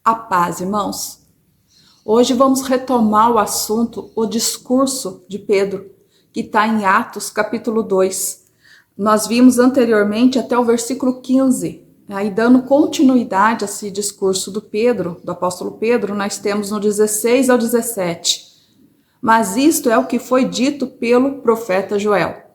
A paz, irmãos. Hoje vamos retomar o assunto, o discurso de Pedro, que está em Atos capítulo 2. Nós vimos anteriormente até o versículo 15. Aí, dando continuidade a esse discurso do Pedro, do apóstolo Pedro, nós temos no 16 ao 17. Mas isto é o que foi dito pelo profeta Joel.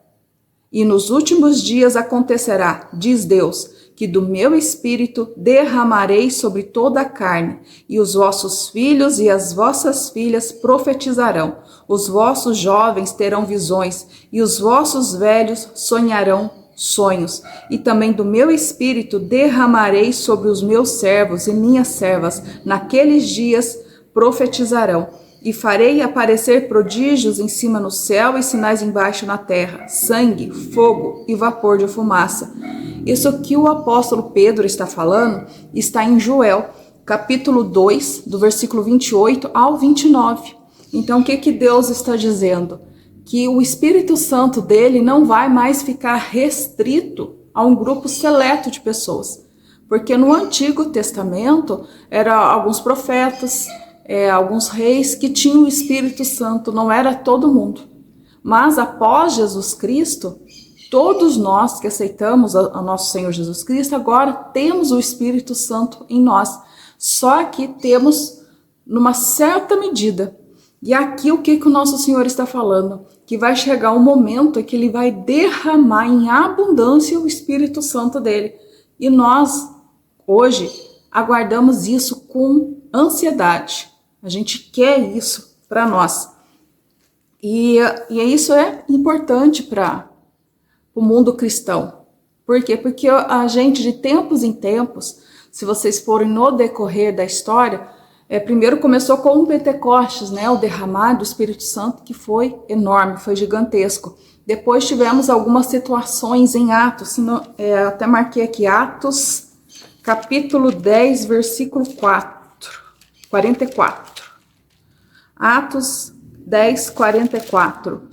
E nos últimos dias acontecerá, diz Deus, que do meu espírito derramarei sobre toda a carne, e os vossos filhos e as vossas filhas profetizarão, os vossos jovens terão visões, e os vossos velhos sonharão sonhos. E também do meu espírito derramarei sobre os meus servos e minhas servas, naqueles dias profetizarão. E farei aparecer prodígios em cima no céu e sinais embaixo na terra, sangue, fogo e vapor de fumaça. Isso que o apóstolo Pedro está falando está em Joel, capítulo 2, do versículo 28 ao 29. Então, o que Deus está dizendo? Que o Espírito Santo dele não vai mais ficar restrito a um grupo seleto de pessoas. Porque no Antigo Testamento, eram alguns profetas, alguns reis que tinham o Espírito Santo, não era todo mundo. Mas após Jesus Cristo, todos nós que aceitamos a nosso Senhor Jesus Cristo, agora temos o Espírito Santo em nós. Só que temos numa certa medida. E aqui o que o nosso Senhor está falando? Que vai chegar um momento em que ele vai derramar em abundância o Espírito Santo dele. E nós, hoje, aguardamos isso com ansiedade. A gente quer isso para nós. E isso é importante para o mundo cristão. Por quê? Porque a gente, de tempos em tempos, se vocês forem no decorrer da história, primeiro começou com o Pentecostes, né? O derramar do Espírito Santo, que foi enorme, foi gigantesco. Depois tivemos algumas situações em Atos, até marquei aqui, Atos, capítulo 10, versículo 44. Atos 10, 44.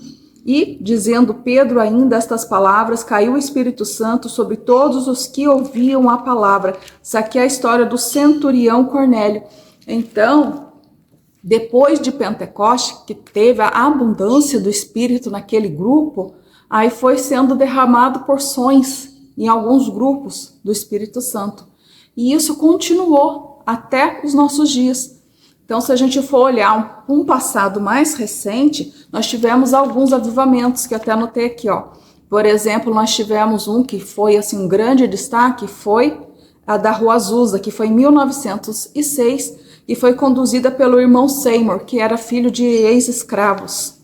E, dizendo Pedro ainda estas palavras, caiu o Espírito Santo sobre todos os que ouviam a palavra. Isso aqui é a história do centurião Cornélio. Então, depois de Pentecoste, que teve a abundância do Espírito naquele grupo, aí foi sendo derramado porções em alguns grupos do Espírito Santo. E isso continuou até os nossos dias. Então, se a gente for olhar um passado mais recente, nós tivemos alguns avivamentos, que até anotei aqui, ó. Por exemplo, nós tivemos um que foi assim, um grande destaque, foi a da Rua Azusa, que foi em 1906, e foi conduzida pelo irmão Seymour, que era filho de ex-escravos.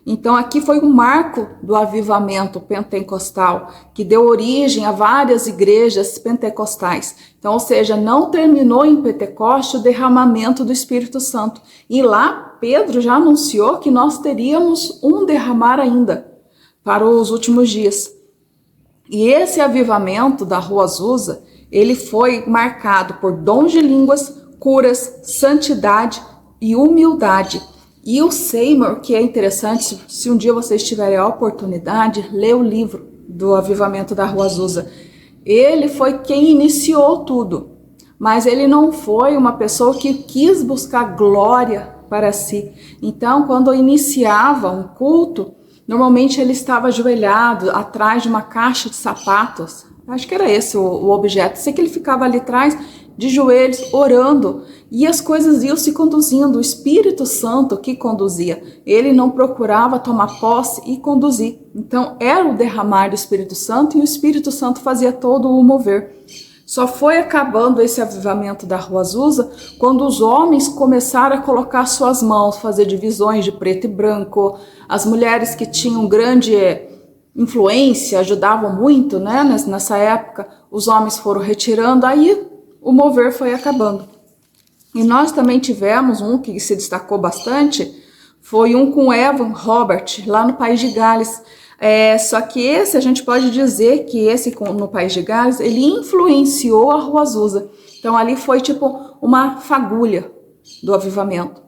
Então, aqui foi um marco do avivamento pentecostal, que deu origem a várias igrejas pentecostais. Então, ou seja, não terminou em Pentecoste o derramamento do Espírito Santo. E lá, Pedro já anunciou que nós teríamos um derramar ainda para os últimos dias. E esse avivamento da Rua Azusa, ele foi marcado por dons de línguas, curas, santidade e humildade. E o Seymour, que é interessante, se um dia vocês tiverem a oportunidade, lê o livro do avivamento da Rua Azusa. Ele foi quem iniciou tudo, mas ele não foi uma pessoa que quis buscar glória para si. Então, quando iniciava um culto, normalmente ele estava ajoelhado atrás de uma caixa de sapatos. Acho que era esse o objeto. Sei que ele ficava ali atrás, de joelhos, orando, e as coisas iam se conduzindo, o Espírito Santo que conduzia. Ele não procurava tomar posse e conduzir. Então, era o derramar do Espírito Santo, e o Espírito Santo fazia todo o mover. Só foi acabando esse avivamento da Rua Azusa quando os homens começaram a colocar suas mãos, fazer divisões de preto e branco. As mulheres que tinham grande influência ajudavam muito, né? Nessa época, os homens foram retirando, aí o mover foi acabando. E nós também tivemos um que se destacou bastante, foi um com Evan Robert, lá no País de Gales. Só que esse, a gente pode dizer que esse no País de Gales, ele influenciou a Rua Azusa. Então ali foi tipo uma fagulha do avivamento.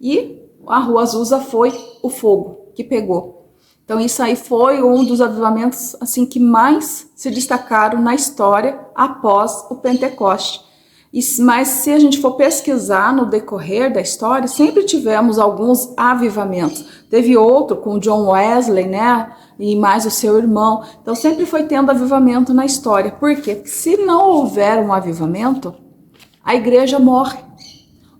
E a Rua Azusa foi o fogo que pegou. Então isso aí foi um dos avivamentos assim que mais se destacaram na história após o Pentecoste. Mas se a gente for pesquisar no decorrer da história, sempre tivemos alguns avivamentos. Teve outro com John Wesley, né? E mais o seu irmão. Então sempre foi tendo avivamento na história. Por quê? Porque se não houver um avivamento, a igreja morre.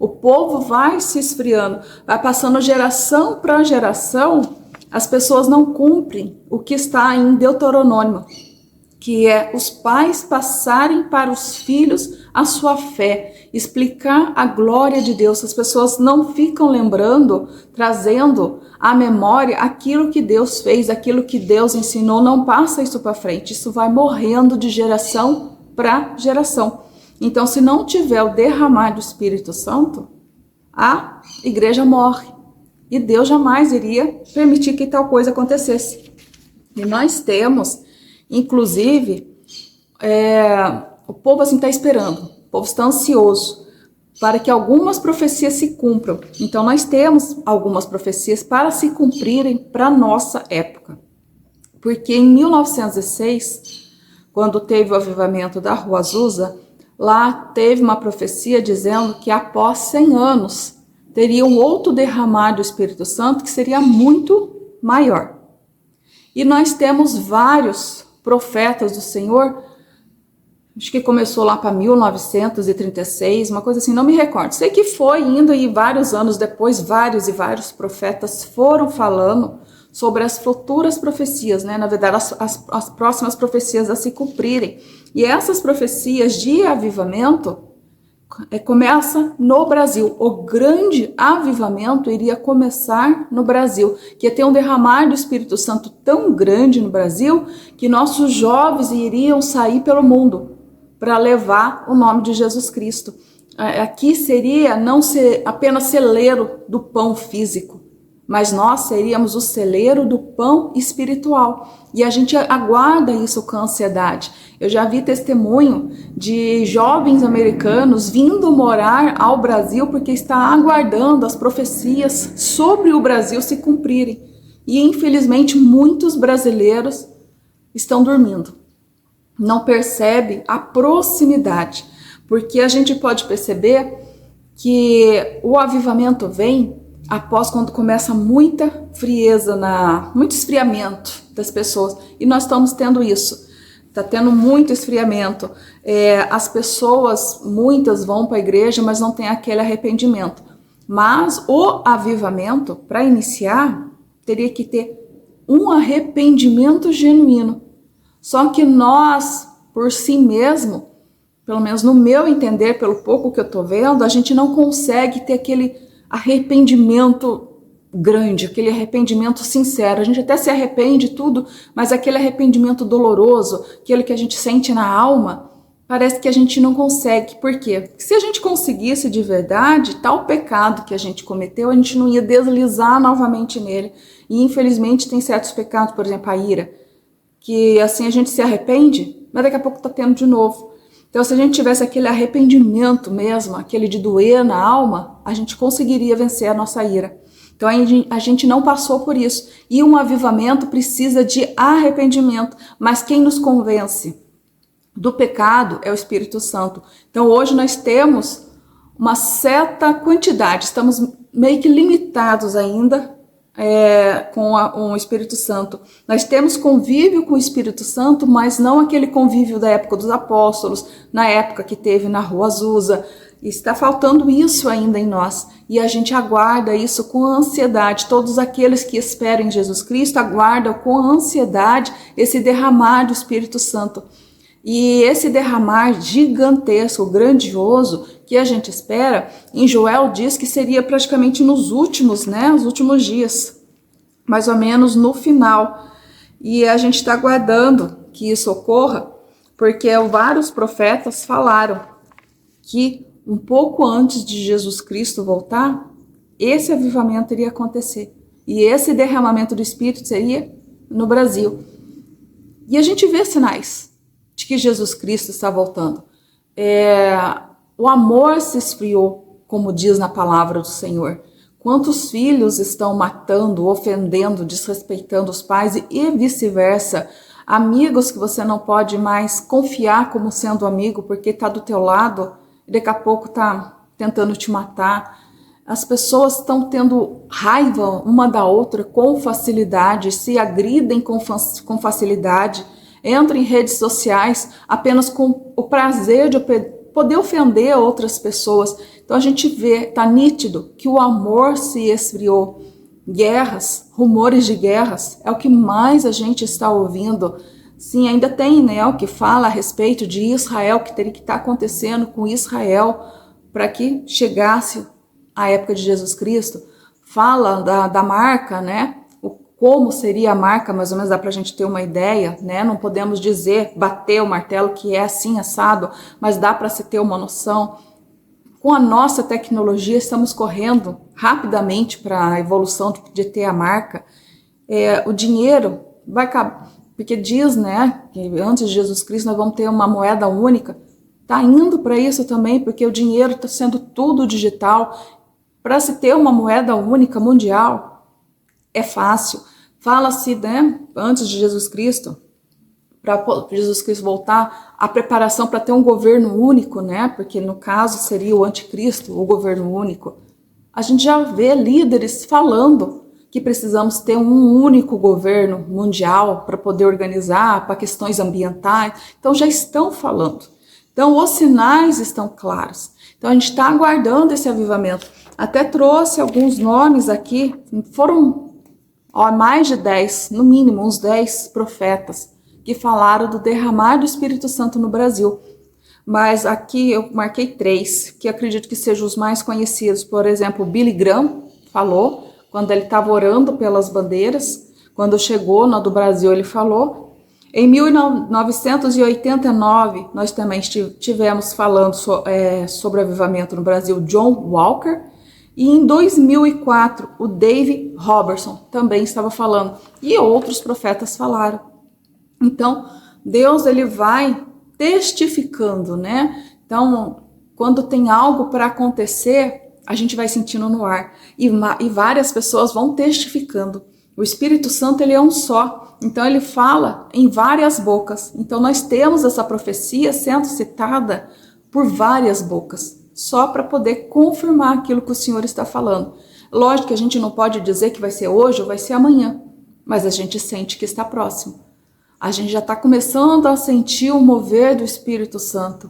O povo vai se esfriando, vai passando geração para geração, as pessoas não cumprem o que está em Deuteronômio, que é os pais passarem para os filhos a sua fé, explicar a glória de Deus. As pessoas não ficam lembrando, trazendo à memória aquilo que Deus fez, aquilo que Deus ensinou, não passa isso para frente. Isso vai morrendo de geração para geração. Então, se não tiver o derramar do Espírito Santo, a igreja morre. E Deus jamais iria permitir que tal coisa acontecesse. E nós temos, inclusive, o povo assim está esperando, o povo está ansioso para que algumas profecias se cumpram. Então nós temos algumas profecias para se cumprirem para a nossa época. Porque em 1906, quando teve o avivamento da Rua Azusa, lá teve uma profecia dizendo que após 100 anos teria um outro derramar do Espírito Santo que seria muito maior. E nós temos vários profetas do Senhor, acho que começou lá para 1936, uma coisa assim, não me recordo. Sei que foi indo e vários anos depois, vários e vários profetas foram falando sobre as futuras profecias, né? Na verdade, as próximas profecias a se cumprirem. E essas profecias de avivamento começa no Brasil. O grande avivamento iria começar no Brasil, que ia ter um derramar do Espírito Santo tão grande no Brasil que nossos jovens iriam sair pelo mundo para levar o nome de Jesus Cristo. Aqui seria não ser apenas celeiro do pão físico, mas nós seríamos o celeiro do pão espiritual. E a gente aguarda isso com ansiedade. Eu já vi testemunho de jovens americanos vindo morar ao Brasil porque está aguardando as profecias sobre o Brasil se cumprirem. E infelizmente muitos brasileiros estão dormindo. Não percebe a proximidade, porque a gente pode perceber que o avivamento vem após quando começa muita frieza, muito esfriamento das pessoas. E nós estamos tendo isso. Está tendo muito esfriamento. As pessoas, muitas vão para a igreja, mas não tem aquele arrependimento. Mas o avivamento, para iniciar, teria que ter um arrependimento genuíno. Só que nós, por si mesmo, pelo menos no meu entender, pelo pouco que eu estou vendo, a gente não consegue ter aquele arrependimento grande, aquele arrependimento sincero. A gente até se arrepende tudo, mas aquele arrependimento doloroso, aquele que a gente sente na alma, parece que a gente não consegue. Por quê? Porque se a gente conseguisse de verdade, tal pecado que a gente cometeu, a gente não ia deslizar novamente nele. E infelizmente tem certos pecados, por exemplo, a ira, que assim a gente se arrepende, mas daqui a pouco tá tendo de novo. Então, se a gente tivesse aquele arrependimento mesmo, aquele de doer na alma, a gente conseguiria vencer a nossa ira. Então, a gente não passou por isso. E um avivamento precisa de arrependimento. Mas quem nos convence do pecado é o Espírito Santo. Então, hoje nós temos uma certa quantidade, estamos meio que limitados ainda com o Espírito Santo. Nós temos convívio com o Espírito Santo, mas não aquele convívio da época dos apóstolos, na época que teve na Rua Azusa. Está faltando isso ainda em nós. E a gente aguarda isso com ansiedade. Todos aqueles que esperam em Jesus Cristo aguardam com ansiedade esse derramar do Espírito Santo. E esse derramar gigantesco, grandioso, que a gente espera, em Joel diz que seria praticamente nos últimos, os últimos dias, mais ou menos no final. E a gente está aguardando que isso ocorra, porque vários profetas falaram que um pouco antes de Jesus Cristo voltar, esse avivamento iria acontecer. E esse derramamento do Espírito seria no Brasil. E a gente vê sinais de que Jesus Cristo está voltando. O amor se esfriou, como diz na palavra do Senhor. Quantos filhos estão matando, ofendendo, desrespeitando os pais e vice-versa? Amigos que você não pode mais confiar como sendo amigo porque está do teu lado e daqui a pouco tá tentando te matar. As pessoas estão tendo raiva uma da outra com facilidade, se agridem com facilidade, entram em redes sociais apenas com o prazer de poder ofender outras pessoas. Então a gente vê, tá nítido que o amor se esfriou. Guerras, rumores de guerras, é o que mais a gente está ouvindo. Sim, ainda tem, né, o que fala a respeito de Israel, que teria que estar acontecendo com Israel para que chegasse a época de Jesus Cristo. Fala da marca, né, como seria a marca, mais ou menos dá para a gente ter uma ideia, né, não podemos dizer, bater o martelo que é assim assado, mas dá para se ter uma noção. Com a nossa tecnologia, estamos correndo rapidamente para a evolução de ter a marca. O dinheiro vai acabar, porque diz, né, que antes de Jesus Cristo nós vamos ter uma moeda única. Está indo para isso também, porque o dinheiro está sendo tudo digital. Para se ter uma moeda única mundial, é fácil. Fala-se, né, antes de Jesus Cristo, para Jesus Cristo voltar, a preparação para ter um governo único, né? Porque no caso seria o anticristo, o governo único. A gente já vê líderes falando que precisamos ter um único governo mundial para poder organizar para questões ambientais. Então já estão falando. Então os sinais estão claros. Então a gente está aguardando esse avivamento. Até trouxe alguns nomes aqui, foram mais de 10, no mínimo uns 10 profetas que falaram do derramar do Espírito Santo no Brasil. Mas aqui eu marquei 3, que acredito que sejam os mais conhecidos. Por exemplo, Billy Graham falou, quando ele estava orando pelas bandeiras, quando chegou na do Brasil ele falou. Em 1989, nós também tivemos falando sobre avivamento no Brasil, John Walker. E em 2004, o Dave Robertson também estava falando. E outros profetas falaram. Então, Deus ele vai testificando, né? Então, quando tem algo para acontecer, a gente vai sentindo no ar. E várias pessoas vão testificando. O Espírito Santo ele é um só. Então, ele fala em várias bocas. Então, nós temos essa profecia sendo citada por várias bocas, só para poder confirmar aquilo que o Senhor está falando. Lógico que a gente não pode dizer que vai ser hoje ou vai ser amanhã, mas a gente sente que está próximo. A gente já está começando a sentir o mover do Espírito Santo.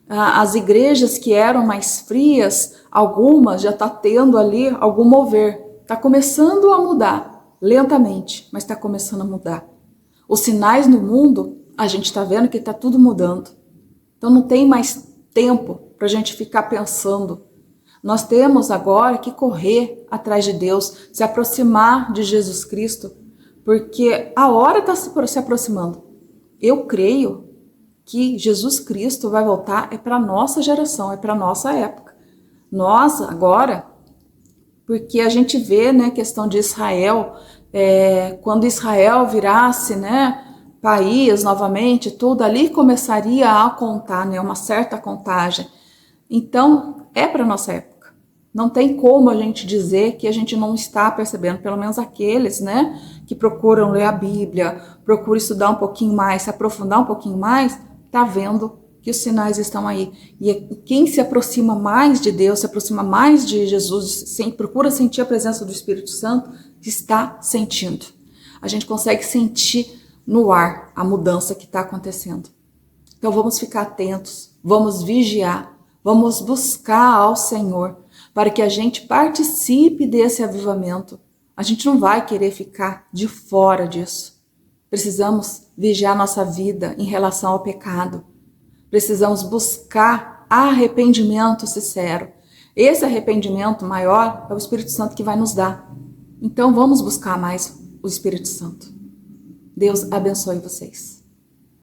As igrejas que eram mais frias, algumas já está tendo ali algum mover. Está começando a mudar, lentamente, mas está começando a mudar. Os sinais no mundo, a gente está vendo que está tudo mudando. Então não tem mais tempo para a gente ficar pensando. Nós temos agora que correr atrás de Deus, se aproximar de Jesus Cristo, porque a hora está se aproximando. Eu creio que Jesus Cristo vai voltar para a nossa geração, para a nossa época. Nós, agora, porque a gente vê, né, questão de Israel, quando Israel virasse, né, país novamente, tudo ali começaria a contar, né, uma certa contagem. Então, é para a nossa época. Não tem como a gente dizer que a gente não está percebendo, pelo menos aqueles, né, que procuram ler a Bíblia, procuram estudar um pouquinho mais, se aprofundar um pouquinho mais, está vendo que os sinais estão aí. E quem se aproxima mais de Deus, se aproxima mais de Jesus, procura sentir a presença do Espírito Santo, está sentindo. A gente consegue sentir no ar a mudança que está acontecendo. Então vamos ficar atentos, vamos vigiar, vamos buscar ao Senhor, para que a gente participe desse avivamento. A gente não vai querer ficar de fora disso. Precisamos vigiar nossa vida em relação ao pecado. Precisamos buscar arrependimento sincero. Esse arrependimento maior é o Espírito Santo que vai nos dar. Então vamos buscar mais o Espírito Santo. Deus abençoe vocês.